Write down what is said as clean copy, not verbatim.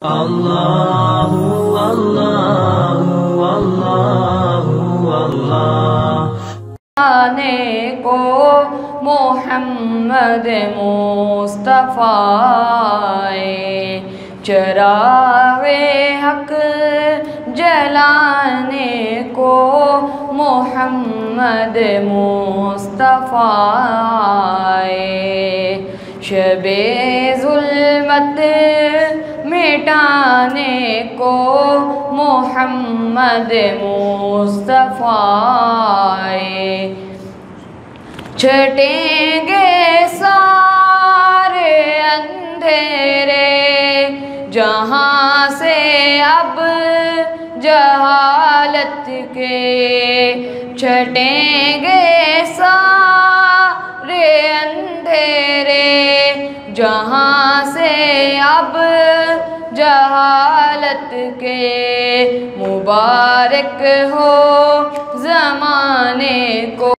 اللہ اللہ اللہ اللہ آنے کو محمد مصطفیٰ چراغ حق جلانے کو محمد مصطفیٰ شب ظلمت مٹانے کو محمد مصطفیٰ چھٹیں گے سارے اندھیرے جہاں سے اب جہالت کے چھٹیں گے سارے اندھیرے جہاں سے اب جہالت کے مبارک ہو زمانے کو